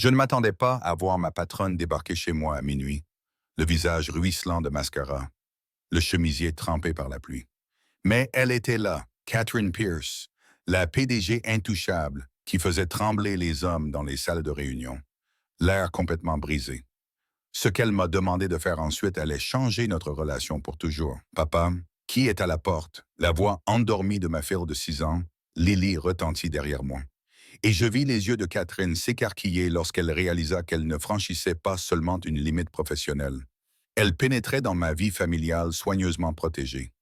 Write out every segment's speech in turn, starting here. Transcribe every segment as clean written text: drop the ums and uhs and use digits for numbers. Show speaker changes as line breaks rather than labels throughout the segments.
Je ne m'attendais pas à voir ma patronne débarquer chez moi à minuit, le visage ruisselant de mascara, le chemisier trempé par la pluie. Mais elle était là, Catherine Pierce, la PDG intouchable qui faisait trembler les hommes dans les salles de réunion, l'air complètement brisé. Ce qu'elle m'a demandé de faire ensuite allait changer notre relation pour toujours. Papa, qui est à la porte? La voix endormie de ma fille de 6 ans, Lily, retentit derrière moi. Et je vis les yeux de Catherine s'écarquiller lorsqu'elle réalisa qu'elle ne franchissait pas seulement une limite professionnelle. Elle pénétrait dans ma vie familiale soigneusement protégée.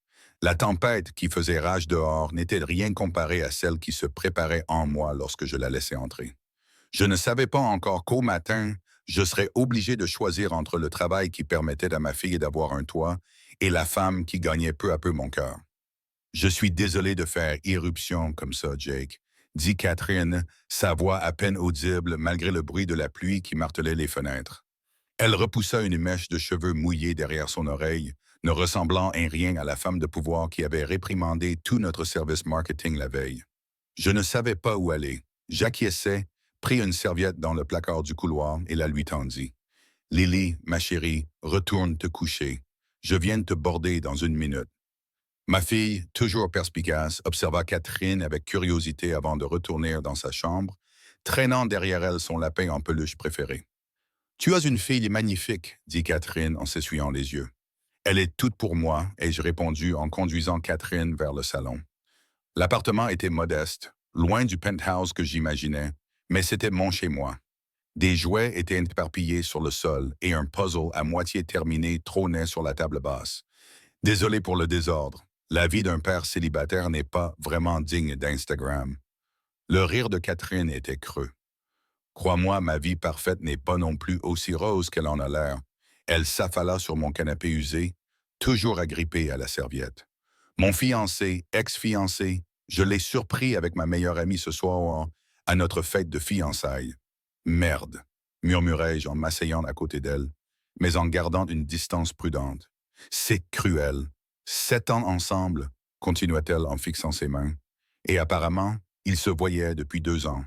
La tempête qui faisait rage dehors n'était rien comparée à celle qui se préparait en moi lorsque je la laissais entrer. Je ne savais pas encore qu'au matin, je serais obligé de choisir entre le travail qui permettait à ma fille d'avoir un toit et la femme qui gagnait peu à peu mon cœur. Je suis désolé de faire irruption comme ça, Jake, dit Catherine, sa voix à peine audible malgré le bruit de la pluie qui martelait les fenêtres. Elle repoussa une mèche de cheveux mouillés derrière son oreille, ne ressemblant en rien à la femme de pouvoir qui avait réprimandé tout notre service marketing la veille. Je ne savais pas où aller. J'acquiesçais, prit une serviette dans le placard du couloir et la lui tendit. Lily, ma chérie, retourne te coucher. Je viens de te border dans 1 minute. Ma fille, toujours perspicace, observa Catherine avec curiosité avant de retourner dans sa chambre, traînant derrière elle son lapin en peluche préféré. Tu as une fille magnifique, dit Catherine en s'essuyant les yeux. Elle est toute pour moi, ai-je répondu en conduisant Catherine vers le salon. L'appartement était modeste, loin du penthouse que j'imaginais, mais c'était mon chez-moi. Des jouets étaient éparpillés sur le sol et un puzzle à moitié terminé trônait sur la table basse. Désolé pour le désordre. La vie d'un père célibataire n'est pas vraiment digne d'Instagram. Le rire de Catherine était creux. Crois-moi, ma vie parfaite n'est pas non plus aussi rose qu'elle en a l'air. Elle s'affala sur mon canapé usé, toujours agrippée à la serviette. Mon fiancé, ex-fiancé, je l'ai surpris avec ma meilleure amie ce soir à notre fête de fiançailles. Merde, murmurai-je en m'asseyant à côté d'elle, mais en gardant une distance prudente. C'est cruel. 7 ans ensemble, continua-t-elle en fixant ses mains. Et apparemment, ils se voyaient depuis 2 ans.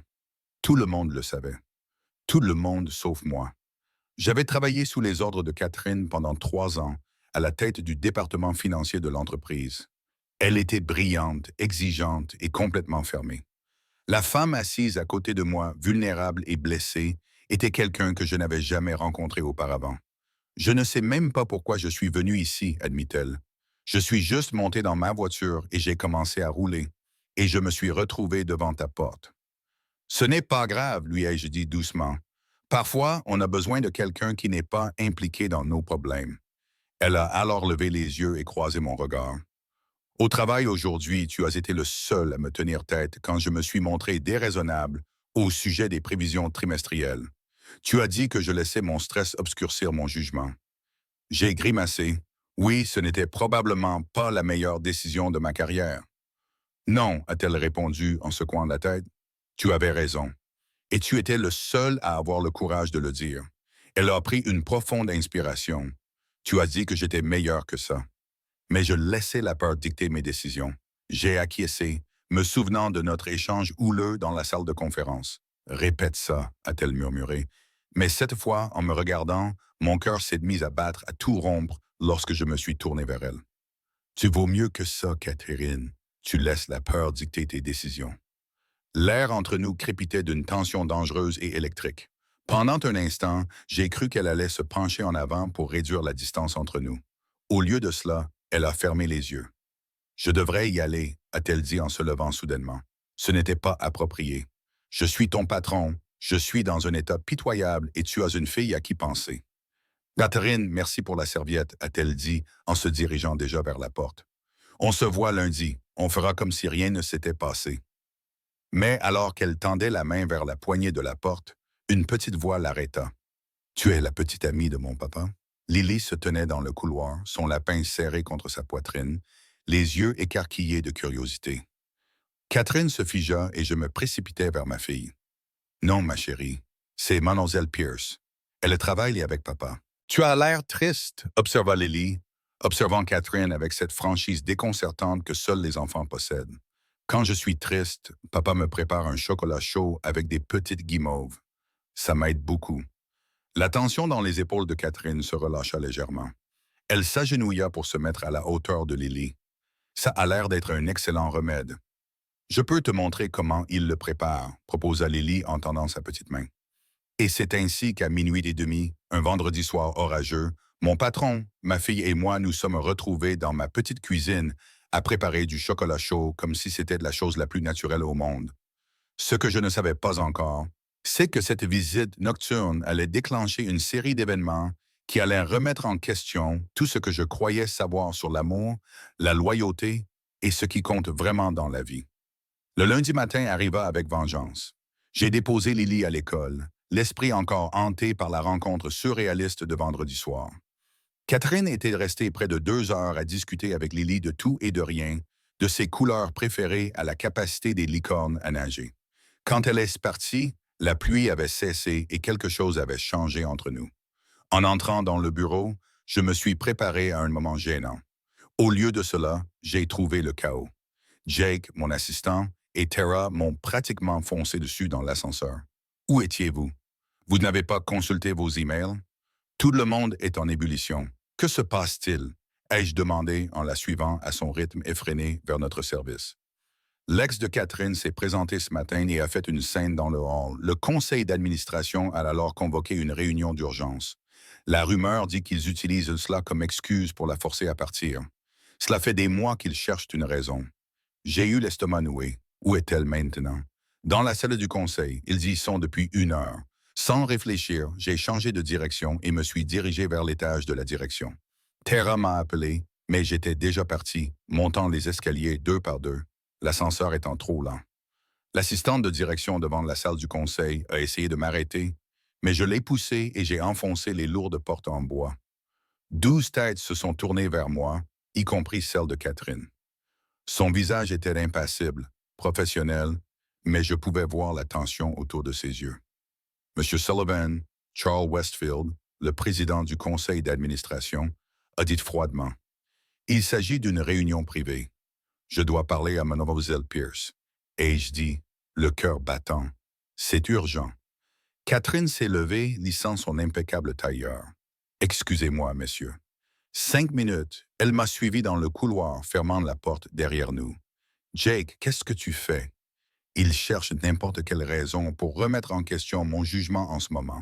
Tout le monde le savait. Tout le monde sauf moi. J'avais travaillé sous les ordres de Catherine pendant 3 ans, à la tête du département financier de l'entreprise. Elle était brillante, exigeante et complètement fermée. La femme assise à côté de moi, vulnérable et blessée, était quelqu'un que je n'avais jamais rencontré auparavant. Je ne sais même pas pourquoi je suis venu ici, admit-elle. Je suis juste monté dans ma voiture et j'ai commencé à rouler. Et je me suis retrouvé devant ta porte. Ce n'est pas grave, lui ai-je dit doucement. Parfois, on a besoin de quelqu'un qui n'est pas impliqué dans nos problèmes. Elle a alors levé les yeux et croisé mon regard. Au travail aujourd'hui, tu as été le seul à me tenir tête quand je me suis montré déraisonnable au sujet des prévisions trimestrielles. Tu as dit que je laissais mon stress obscurcir mon jugement. J'ai grimacé. Oui, ce n'était probablement pas la meilleure décision de ma carrière. Non, a-t-elle répondu en secouant la tête. Tu avais raison. Et tu étais le seul à avoir le courage de le dire. Elle a pris une profonde inspiration. Tu as dit que j'étais meilleur que ça. Mais je laissais la peur dicter mes décisions. J'ai acquiescé, me souvenant de notre échange houleux dans la salle de conférence. Répète ça, a-t-elle murmuré. Mais cette fois, en me regardant, mon cœur s'est mis à battre à tout rompre lorsque je me suis tourné vers elle. Tu vaux mieux que ça, Catherine. Tu laisses la peur dicter tes décisions. L'air entre nous crépitait d'une tension dangereuse et électrique. Pendant un instant, j'ai cru qu'elle allait se pencher en avant pour réduire la distance entre nous. Au lieu de cela, elle a fermé les yeux. Je devrais y aller, a-t-elle dit en se levant soudainement. Ce n'était pas approprié. Je suis ton patron, je suis dans un état pitoyable et tu as une fille à qui penser. Catherine, merci pour la serviette, a-t-elle dit en se dirigeant déjà vers la porte. On se voit lundi, on fera comme si rien ne s'était passé. Mais alors qu'elle tendait la main vers la poignée de la porte, une petite voix l'arrêta. Tu es la petite amie de mon papa? Lily se tenait dans le couloir, son lapin serré contre sa poitrine, les yeux écarquillés de curiosité. Catherine se figea et je me précipitai vers ma fille. Non, ma chérie, c'est Mademoiselle Pierce. Elle travaille avec papa. Tu as l'air triste, observa Lily, observant Catherine avec cette franchise déconcertante que seuls les enfants possèdent. Quand je suis triste, papa me prépare un chocolat chaud avec des petites guimauves. Ça m'aide beaucoup. La tension dans les épaules de Catherine se relâcha légèrement. Elle s'agenouilla pour se mettre à la hauteur de Lily. Ça a l'air d'être un excellent remède. Je peux te montrer comment il le prépare, proposa Lily en tendant sa petite main. Et c'est ainsi qu'à minuit et demi, un vendredi soir orageux, mon patron, ma fille et moi nous sommes retrouvés dans ma petite cuisine à préparer du chocolat chaud comme si c'était la chose la plus naturelle au monde. Ce que je ne savais pas encore, c'est que cette visite nocturne allait déclencher une série d'événements qui allaient remettre en question tout ce que je croyais savoir sur l'amour, la loyauté et ce qui compte vraiment dans la vie. Le lundi matin arriva avec vengeance. J'ai déposé Lily à l'école, l'esprit encore hanté par la rencontre surréaliste de vendredi soir. Catherine était restée près de 2 heures à discuter avec Lily de tout et de rien, de ses couleurs préférées à la capacité des licornes à nager. Quand elle est partie, la pluie avait cessé et quelque chose avait changé entre nous. En entrant dans le bureau, je me suis préparé à un moment gênant. Au lieu de cela, j'ai trouvé le chaos. Jake, mon assistant, et Tara m'ont pratiquement foncé dessus dans l'ascenseur. Où étiez-vous? Vous n'avez pas consulté vos emails? Tout le monde est en ébullition. Que se passe-t-il? Ai-je demandé en la suivant à son rythme effréné vers notre service. L'ex de Catherine s'est présenté ce matin et a fait une scène dans le hall. Le conseil d'administration a alors convoqué une réunion d'urgence. La rumeur dit qu'ils utilisent cela comme excuse pour la forcer à partir. Cela fait des mois qu'ils cherchent une raison. J'ai eu l'estomac noué. Où est-elle maintenant? Dans la salle du conseil, ils y sont depuis 1 heure. Sans réfléchir, j'ai changé de direction et me suis dirigé vers l'étage de la direction. Tara m'a appelé, mais j'étais déjà parti, montant les escaliers 2 par 2, l'ascenseur étant trop lent. L'assistante de direction devant la salle du conseil a essayé de m'arrêter, mais je l'ai poussée et j'ai enfoncé les lourdes portes en bois. 12 têtes se sont tournées vers moi, y compris celle de Catherine. Son visage était impassible, professionnel, mais je pouvais voir la tension autour de ses yeux. M. Sullivan, Charles Westfield, le président du conseil d'administration, a dit froidement, « Il s'agit d'une réunion privée. Je dois parler à Mlle Pierce. » Et je dis, le cœur battant, « C'est urgent. » Catherine s'est levée, lissant son impeccable tailleur. « Excusez-moi, monsieur. » 5 minutes, elle m'a suivi dans le couloir, fermant la porte derrière nous. « Jake, qu'est-ce que tu fais? » Il cherche n'importe quelle raison pour remettre en question mon jugement en ce moment.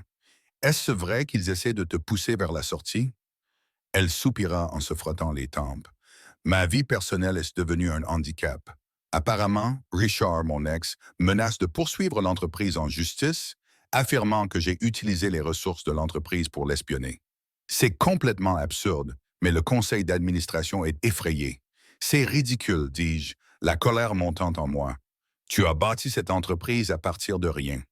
Est-ce vrai qu'ils essaient de te pousser vers la sortie? Elle soupira en se frottant les tempes. Ma vie personnelle est devenue un handicap. Apparemment, Richard, mon ex, menace de poursuivre l'entreprise en justice, affirmant que j'ai utilisé les ressources de l'entreprise pour l'espionner. C'est complètement absurde, mais le conseil d'administration est effrayé. C'est ridicule, dis-je, la colère montant en moi. Tu as bâti cette entreprise à partir de rien.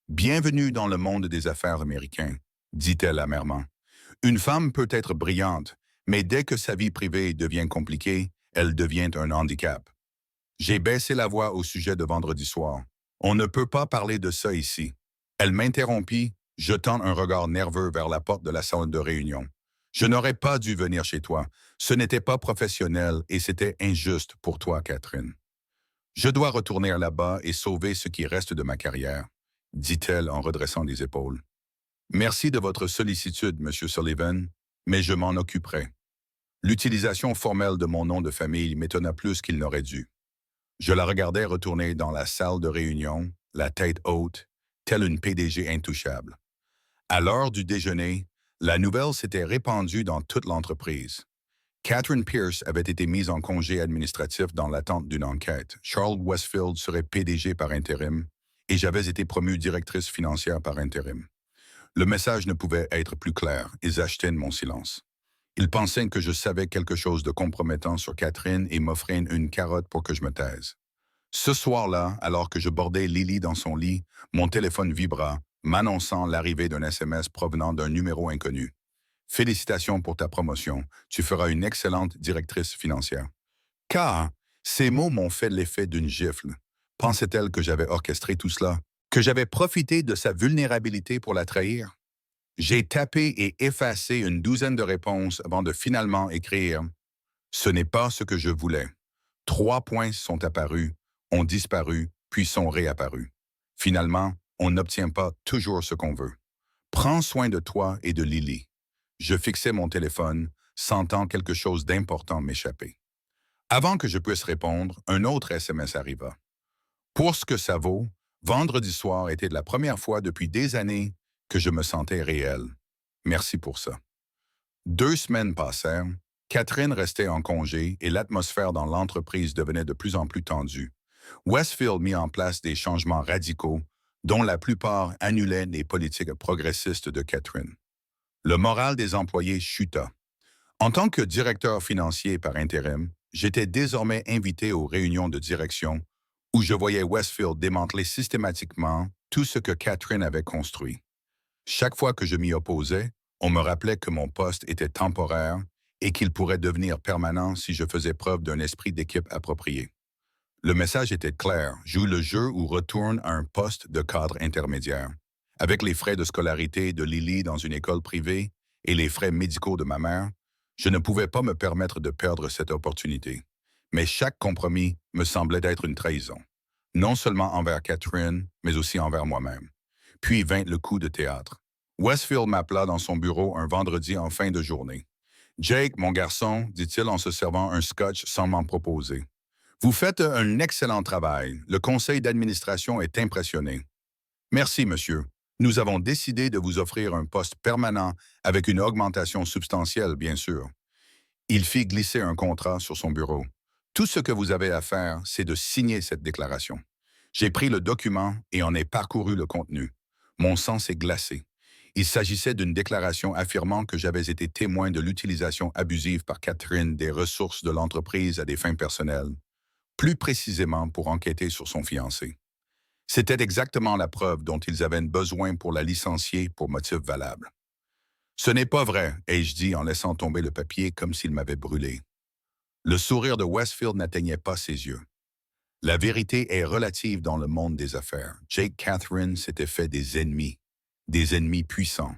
Bienvenue dans le monde des affaires américains, dit-elle amèrement. Une femme peut être brillante, mais dès que sa vie privée devient compliquée, elle devient un handicap. J'ai baissé la voix au sujet de vendredi soir. On ne peut pas parler de ça ici. Elle m'interrompit, jetant un regard nerveux vers la porte de la salle de réunion. Je n'aurais pas dû venir chez toi. Ce n'était pas professionnel et c'était injuste pour toi, Catherine. Je dois retourner là-bas et sauver ce qui reste de ma carrière, dit-elle en redressant les épaules. Merci de votre sollicitude, Monsieur Sullivan, mais je m'en occuperai. L'utilisation formelle de mon nom de famille m'étonna plus qu'il n'aurait dû. Je la regardais retourner dans la salle de réunion, la tête haute, telle une PDG intouchable. À l'heure du déjeuner, la nouvelle s'était répandue dans toute l'entreprise. Catherine Pierce avait été mise en congé administratif dans l'attente d'une enquête. Charles Westfield serait PDG par intérim et j'avais été promue directrice financière par intérim. Le message ne pouvait être plus clair. Ils achetaient mon silence. Ils pensaient que je savais quelque chose de compromettant sur Catherine et m'offraient une carotte pour que je me taise. Ce soir-là, alors que je bordais Lily dans son lit, mon téléphone vibra, m'annonçant l'arrivée d'un SMS provenant d'un numéro inconnu. Félicitations pour ta promotion. Tu feras une excellente directrice financière. Car ces mots m'ont fait l'effet d'une gifle. Pensait-elle que j'avais orchestré tout cela? Que j'avais profité de sa vulnérabilité pour la trahir? J'ai tapé et effacé une douzaine de réponses avant de finalement écrire « Ce n'est pas ce que je voulais ». 3 points sont apparus, ont disparu, puis sont réapparus. Finalement, on n'obtient pas toujours ce qu'on veut. Prends soin de toi et de Lily. Je fixais mon téléphone, sentant quelque chose d'important m'échapper. Avant que je puisse répondre, un autre SMS arriva. Pour ce que ça vaut, vendredi soir était la première fois depuis des années que je me sentais réel. Merci pour ça. 2 semaines passèrent, Catherine restait en congé et l'atmosphère dans l'entreprise devenait de plus en plus tendue. Westfield mit en place des changements radicaux, dont la plupart annulaient les politiques progressistes de Catherine. Le moral des employés chuta. En tant que directeur financier par intérim, j'étais désormais invité aux réunions de direction où je voyais Westfield démanteler systématiquement tout ce que Catherine avait construit. Chaque fois que je m'y opposais, on me rappelait que mon poste était temporaire et qu'il pourrait devenir permanent si je faisais preuve d'un esprit d'équipe approprié. Le message était clair, joue le jeu ou retourne à un poste de cadre intermédiaire. Avec les frais de scolarité de Lily dans une école privée et les frais médicaux de ma mère, je ne pouvais pas me permettre de perdre cette opportunité. Mais chaque compromis me semblait être une trahison, non seulement envers Catherine, mais aussi envers moi-même. Puis vint le coup de théâtre. Westfield m'appela dans son bureau un vendredi en fin de journée. Jake, mon garçon, dit-il en se servant un scotch sans m'en proposer. Vous faites un excellent travail. Le conseil d'administration est impressionné. Merci, monsieur. Nous avons décidé de vous offrir un poste permanent avec une augmentation substantielle, bien sûr. Il fit glisser un contrat sur son bureau. Tout ce que vous avez à faire, c'est de signer cette déclaration. J'ai pris le document et en ai parcouru le contenu. Mon sang s'est glacé. Il s'agissait d'une déclaration affirmant que j'avais été témoin de l'utilisation abusive par Catherine des ressources de l'entreprise à des fins personnelles, plus précisément pour enquêter sur son fiancé. C'était exactement la preuve dont ils avaient besoin pour la licencier pour motif valable. Ce n'est pas vrai, ai-je dit en laissant tomber le papier comme s'il m'avait brûlé. Le sourire de Westfield n'atteignait pas ses yeux. La vérité est relative dans le monde des affaires. Jake Catherine s'était fait des ennemis puissants.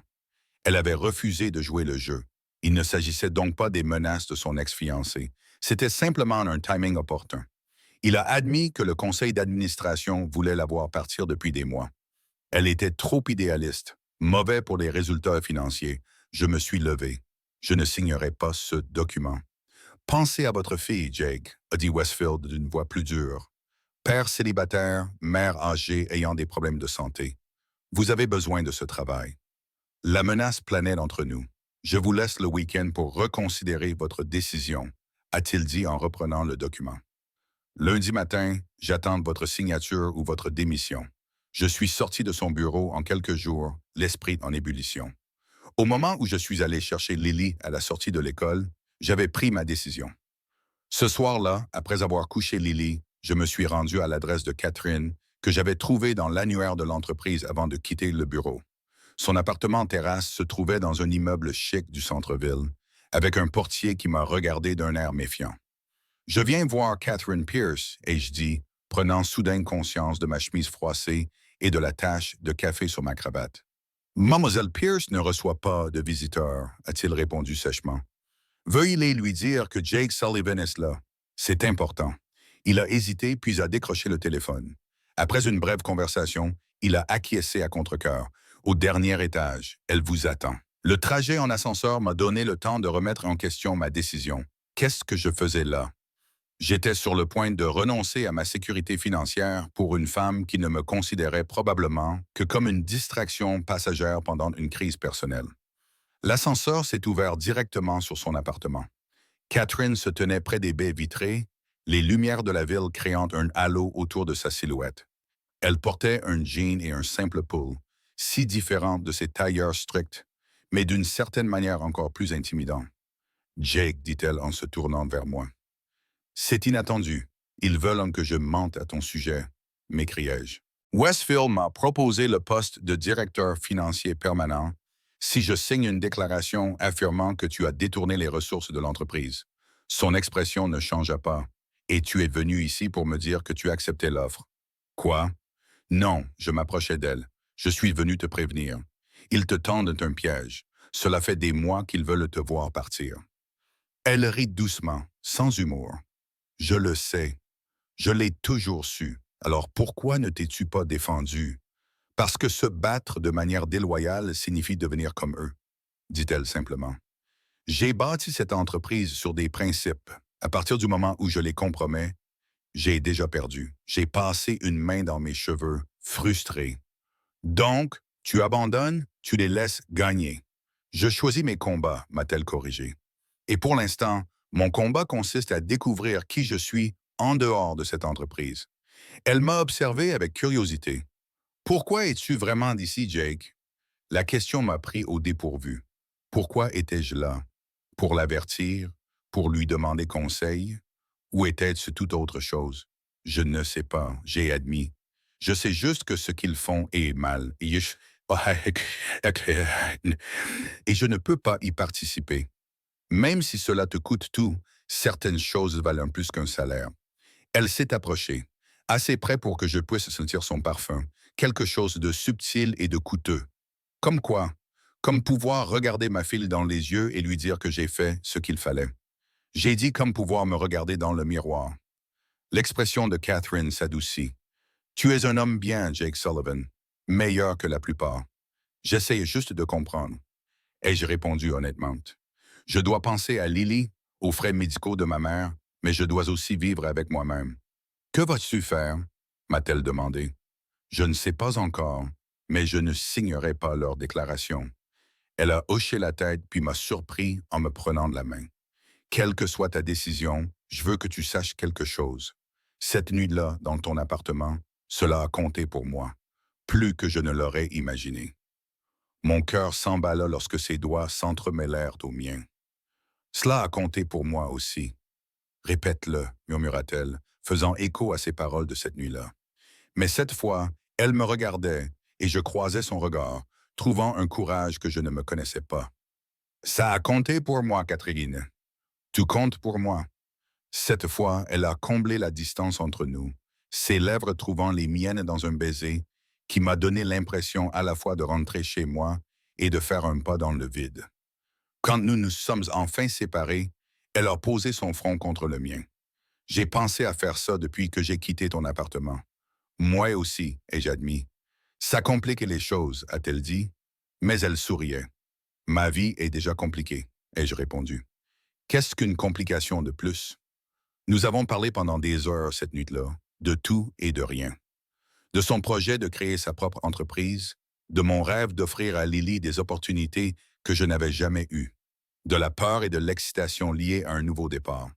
Elle avait refusé de jouer le jeu. Il ne s'agissait donc pas des menaces de son ex-fiancé. C'était simplement un timing opportun. Il a admis que le conseil d'administration voulait la voir partir depuis des mois. Elle était trop idéaliste, mauvais pour les résultats financiers. Je me suis levé. Je ne signerai pas ce document. Pensez à votre fille, Jake, a dit Westfield d'une voix plus dure. Père célibataire, mère âgée ayant des problèmes de santé. Vous avez besoin de ce travail. La menace planait entre nous. Je vous laisse le week-end pour reconsidérer votre décision, a-t-il dit en reprenant le document. Lundi matin, j'attends votre signature ou votre démission. Je suis sorti de son bureau en quelques jours, l'esprit en ébullition. Au moment où je suis allé chercher Lily à la sortie de l'école, j'avais pris ma décision. Ce soir-là, après avoir couché Lily, je me suis rendu à l'adresse de Catherine, que j'avais trouvée dans l'annuaire de l'entreprise avant de quitter le bureau. Son appartement en terrasse se trouvait dans un immeuble chic du centre-ville, avec un portier qui m'a regardé d'un air méfiant. Je viens voir Catherine Pierce, ai-je dit, prenant soudain conscience de ma chemise froissée et de la tache de café sur ma cravate. Mademoiselle Pierce ne reçoit pas de visiteurs, a-t-il répondu sèchement. Veuillez lui dire que Jake Sullivan est là. C'est important. Il a hésité puis a décroché le téléphone. Après une brève conversation, il a acquiescé à contre-cœur. Au dernier étage, elle vous attend. Le trajet en ascenseur m'a donné le temps de remettre en question ma décision. Qu'est-ce que je faisais là? J'étais sur le point de renoncer à ma sécurité financière pour une femme qui ne me considérait probablement que comme une distraction passagère pendant une crise personnelle. L'ascenseur s'est ouvert directement sur son appartement. Catherine se tenait près des baies vitrées, les lumières de la ville créant un halo autour de sa silhouette. Elle portait un jean et un simple pull, si différents de ses tailleurs stricts, mais d'une certaine manière encore plus intimidants. « Jake, dit-elle en se tournant vers moi. « C'est inattendu. Ils veulent que je mente à ton sujet, m'écriai-je. Westfield m'a proposé le poste de directeur financier permanent si je signe une déclaration affirmant que tu as détourné les ressources de l'entreprise. Son expression ne changea pas. Et tu es venu ici pour me dire que tu acceptais l'offre. Quoi? Non, je m'approchais d'elle. Je suis venu te prévenir. Ils te tendent un piège. Cela fait des mois qu'ils veulent te voir partir. Elle rit doucement, sans humour. Je le sais. Je l'ai toujours su. Alors pourquoi ne t'es-tu pas défendu? Parce que se battre de manière déloyale signifie devenir comme eux, dit-elle simplement. J'ai bâti cette entreprise sur des principes. À partir du moment où je les compromets, j'ai déjà perdu. J'ai passé une main dans mes cheveux, frustré. Donc, tu abandonnes, tu les laisses gagner. Je choisis mes combats, m'a-t-elle corrigé. Et pour l'instant, mon combat consiste à découvrir qui je suis en dehors de cette entreprise. Elle m'a observé avec curiosité. Pourquoi es-tu vraiment d'ici, Jake? La question m'a pris au dépourvu. Pourquoi étais-je là? Pour l'avertir? Pour lui demander conseil? Ou était-ce toute autre chose? Je ne sais pas, j'ai admis. Je sais juste que ce qu'ils font est mal. Et je ne peux pas y participer. Même si cela te coûte tout, certaines choses valent plus qu'un salaire. Elle s'est approchée, assez près pour que je puisse sentir son parfum, quelque chose de subtil et de coûteux. Comme quoi? Comme pouvoir regarder ma fille dans les yeux et lui dire que j'ai fait ce qu'il fallait. J'ai dit comme pouvoir me regarder dans le miroir. L'expression de Catherine s'adoucit. Tu es un homme bien, Jake Sullivan, meilleur que la plupart. J'essaye juste de comprendre. Ai-je répondu honnêtement. Je dois penser à Lily, aux frais médicaux de ma mère, mais je dois aussi vivre avec moi-même. Que vas-tu faire? M'a-t-elle demandé. Je ne sais pas encore, mais je ne signerai pas leur déclaration. Elle a hoché la tête puis m'a surpris en me prenant de la main. Quelle que soit ta décision, je veux que tu saches quelque chose. Cette nuit-là, dans ton appartement, cela a compté pour moi, plus que je ne l'aurais imaginé. Mon cœur s'emballa lorsque ses doigts s'entremêlèrent aux miens. Cela a compté pour moi aussi. Répète-le, murmura-t-elle, faisant écho à ses paroles de cette nuit-là. Mais cette fois, elle me regardait et je croisais son regard, trouvant un courage que je ne me connaissais pas. Ça a compté pour moi, Catherine. Tu comptes pour moi. Cette fois, elle a comblé la distance entre nous, ses lèvres trouvant les miennes dans un baiser qui m'a donné l'impression à la fois de rentrer chez moi et de faire un pas dans le vide. Quand nous nous sommes enfin séparés, elle a posé son front contre le mien. J'ai pensé à faire ça depuis que j'ai quitté ton appartement. Moi aussi, ai-je admis. Ça compliquait les choses, a-t-elle dit, mais elle souriait. Ma vie est déjà compliquée, ai-je répondu. Qu'est-ce qu'une complication de plus? Nous avons parlé pendant des heures cette nuit-là, de tout et de rien. De son projet de créer sa propre entreprise, de mon rêve d'offrir à Lily des opportunités que je n'avais jamais eues, de la peur et de l'excitation liées à un nouveau départ.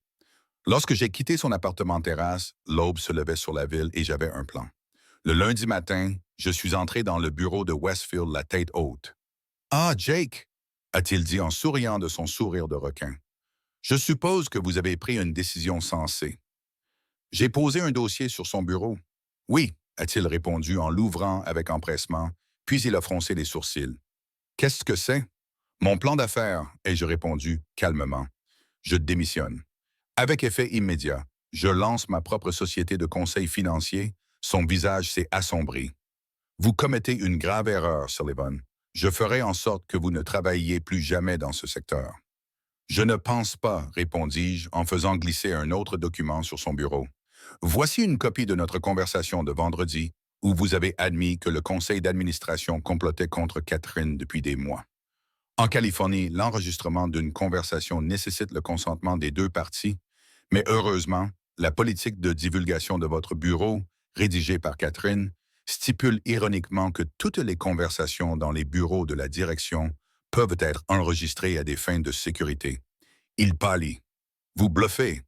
Lorsque j'ai quitté son appartement terrasse, l'aube se levait sur la ville et j'avais un plan. Le lundi matin, je suis entré dans le bureau de Westfield la tête haute. « Ah, Jake! » a-t-il dit en souriant de son sourire de requin. « Je suppose que vous avez pris une décision sensée. » J'ai posé un dossier sur son bureau. « Oui, » a-t-il répondu en l'ouvrant avec empressement, puis il a froncé les sourcils. « Qu'est-ce que c'est? » »« Mon plan d'affaires, » ai-je répondu calmement. « Je démissionne. » Avec effet immédiat, je lance ma propre société de conseil financier. Son visage s'est assombri. « Vous commettez une grave erreur, Sullivan. Je ferai en sorte que vous ne travailliez plus jamais dans ce secteur. » « Je ne pense pas, répondis-je en faisant glisser un autre document sur son bureau. Voici une copie de notre conversation de vendredi où vous avez admis que le conseil d'administration complotait contre Catherine depuis des mois. En Californie, l'enregistrement d'une conversation nécessite le consentement des deux parties, mais heureusement, la politique de divulgation de votre bureau, rédigée par Catherine, stipule ironiquement que toutes les conversations dans les bureaux de la direction peuvent être enregistrées à des fins de sécurité. Il pâlit. Vous bluffez.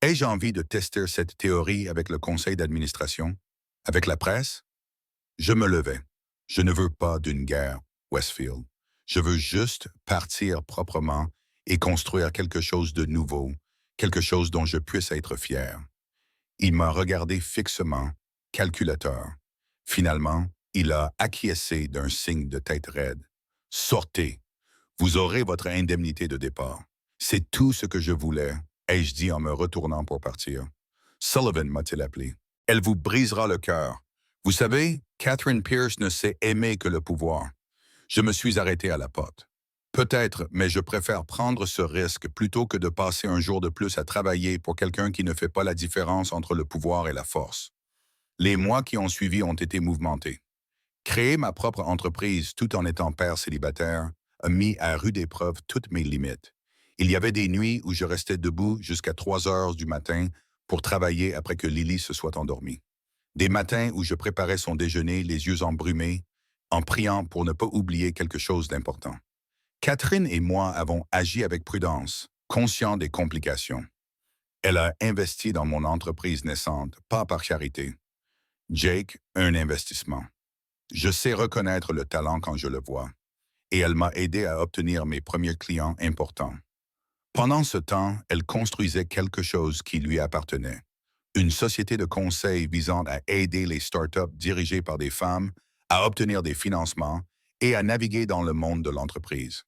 Ai-je envie de tester cette théorie avec le conseil d'administration? Avec la presse? Je me levai. Je ne veux pas d'une guerre, Westfield. Je veux juste partir proprement et construire quelque chose de nouveau, quelque chose dont je puisse être fier. Il m'a regardé fixement, calculateur. Finalement, il a acquiescé d'un signe de tête raide. Sortez. Vous aurez votre indemnité de départ. C'est tout ce que je voulais, ai-je dit en me retournant pour partir. Sullivan m'a-t-il appelé. Elle vous brisera le cœur. Vous savez, Catherine Pierce ne sait aimer que le pouvoir. Je me suis arrêté à la porte. Peut-être, mais je préfère prendre ce risque plutôt que de passer un jour de plus à travailler pour quelqu'un qui ne fait pas la différence entre le pouvoir et la force. Les mois qui ont suivi ont été mouvementés. Créer ma propre entreprise tout en étant père célibataire a mis à rude épreuve toutes mes limites. Il y avait des nuits où je restais debout jusqu'à 3 heures du matin pour travailler après que Lily se soit endormie. Des matins où je préparais son déjeuner les yeux embrumés, en priant pour ne pas oublier quelque chose d'important. Catherine et moi avons agi avec prudence, conscients des complications. Elle a investi dans mon entreprise naissante, pas par charité. Jake, un investissement. Je sais reconnaître le talent quand je le vois, et elle m'a aidé à obtenir mes premiers clients importants. Pendant ce temps, elle construisait quelque chose qui lui appartenait. Une société de conseil visant à aider les startups dirigées par des femmes à obtenir des financements et à naviguer dans le monde de l'entreprise.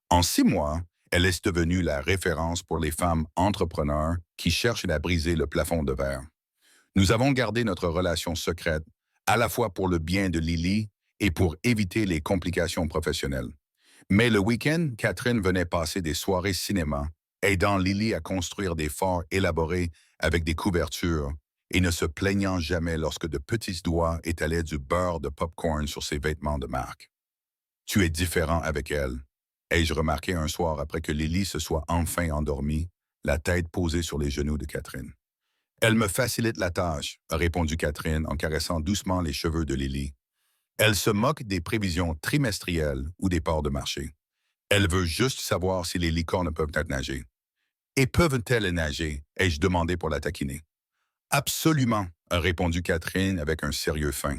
En 6 mois, elle est devenue la référence pour les femmes entrepreneurs qui cherchent à briser le plafond de verre. Nous avons gardé notre relation secrète, à la fois pour le bien de Lily et pour éviter les complications professionnelles. Mais le week-end, Catherine venait passer des soirées cinéma, aidant Lily à construire des forts élaborés avec des couvertures et ne se plaignant jamais lorsque de petits doigts étalaient du beurre de popcorn sur ses vêtements de marque. Tu es différent avec elle, ai-je remarqué un soir après que Lily se soit enfin endormie, la tête posée sur les genoux de Catherine. Elle me facilite la tâche, a répondu Catherine en caressant doucement les cheveux de Lily. Elle se moque des prévisions trimestrielles ou des parts de marché. Elle veut juste savoir si les licornes peuvent nager. Et peuvent-elles nager? Ai-je demandé pour la taquiner. Absolument, a répondu Catherine avec un sérieux fin.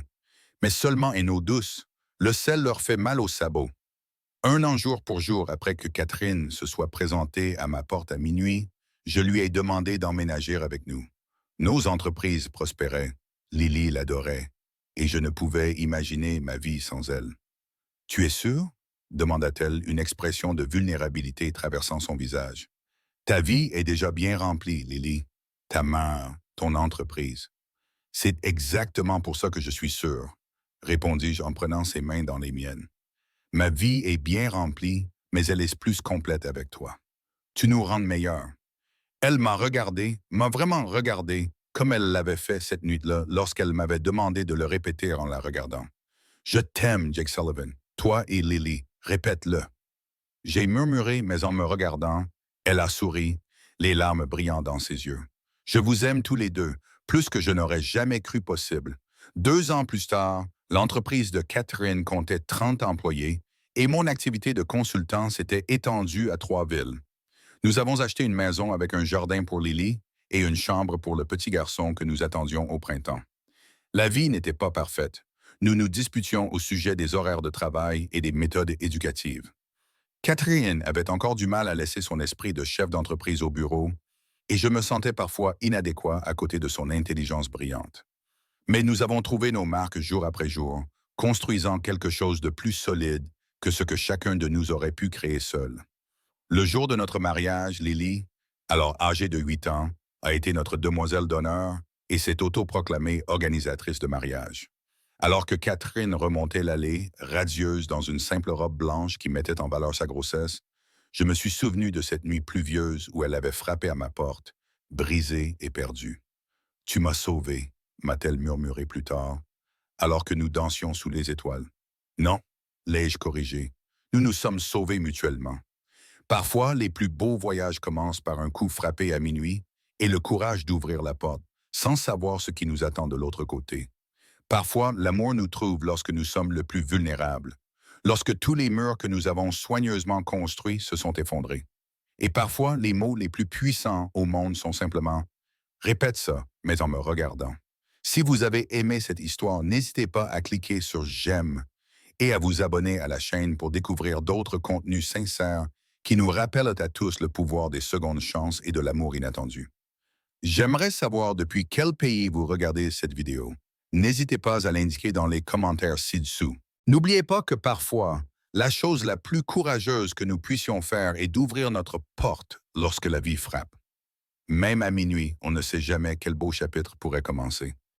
Mais seulement en eau douce. Le sel leur fait mal aux sabots. Un an jour pour jour après que Catherine se soit présentée à ma porte à minuit, je lui ai demandé d'emménager avec nous. Nos entreprises prospéraient, Lily l'adorait, et je ne pouvais imaginer ma vie sans elle. « Tu es sûr ?» demanda-t-elle, une expression de vulnérabilité traversant son visage. « Ta vie est déjà bien remplie, Lily. Ta mère, ton entreprise. »« C'est exactement pour ça que je suis sûr, » répondis-je en prenant ses mains dans les miennes. « Ma vie est bien remplie, mais elle est plus complète avec toi. Tu nous rends meilleurs. » Elle m'a vraiment regardé, comme elle l'avait fait cette nuit-là lorsqu'elle m'avait demandé de le répéter en la regardant. « Je t'aime, Jake Sullivan, toi et Lily, répète-le. » J'ai murmuré, mais en me regardant, elle a souri, les larmes brillant dans ses yeux. « Je vous aime tous les deux, plus que je n'aurais jamais cru possible. » 2 ans plus tard, l'entreprise de Catherine comptait 30 employés et mon activité de consultant s'était étendue à 3 villes. Nous avons acheté une maison avec un jardin pour Lily et une chambre pour le petit garçon que nous attendions au printemps. La vie n'était pas parfaite. Nous nous disputions au sujet des horaires de travail et des méthodes éducatives. Catherine avait encore du mal à laisser son esprit de chef d'entreprise au bureau et je me sentais parfois inadéquat à côté de son intelligence brillante. Mais nous avons trouvé nos marques jour après jour, construisant quelque chose de plus solide que ce que chacun de nous aurait pu créer seul. Le jour de notre mariage, Lily, alors âgée de 8 ans, a été notre demoiselle d'honneur et s'est autoproclamée organisatrice de mariage. Alors que Catherine remontait l'allée, radieuse dans une simple robe blanche qui mettait en valeur sa grossesse, je me suis souvenu de cette nuit pluvieuse où elle avait frappé à ma porte, brisée et perdue. « Tu m'as sauvé », m'a-t-elle murmuré plus tard, alors que nous dansions sous les étoiles. « Non », l'ai-je corrigé, « nous nous sommes sauvés mutuellement. » Parfois, les plus beaux voyages commencent par un coup frappé à minuit et le courage d'ouvrir la porte, sans savoir ce qui nous attend de l'autre côté. Parfois, l'amour nous trouve lorsque nous sommes le plus vulnérables, lorsque tous les murs que nous avons soigneusement construits se sont effondrés. Et parfois, les mots les plus puissants au monde sont simplement « répète ça, mais en me regardant ». Si vous avez aimé cette histoire, n'hésitez pas à cliquer sur « j'aime » et à vous abonner à la chaîne pour découvrir d'autres contenus sincères qui nous rappellent à tous le pouvoir des secondes chances et de l'amour inattendu. J'aimerais savoir depuis quel pays vous regardez cette vidéo. N'hésitez pas à l'indiquer dans les commentaires ci-dessous. N'oubliez pas que parfois, la chose la plus courageuse que nous puissions faire est d'ouvrir notre porte lorsque la vie frappe. Même à minuit, on ne sait jamais quel beau chapitre pourrait commencer.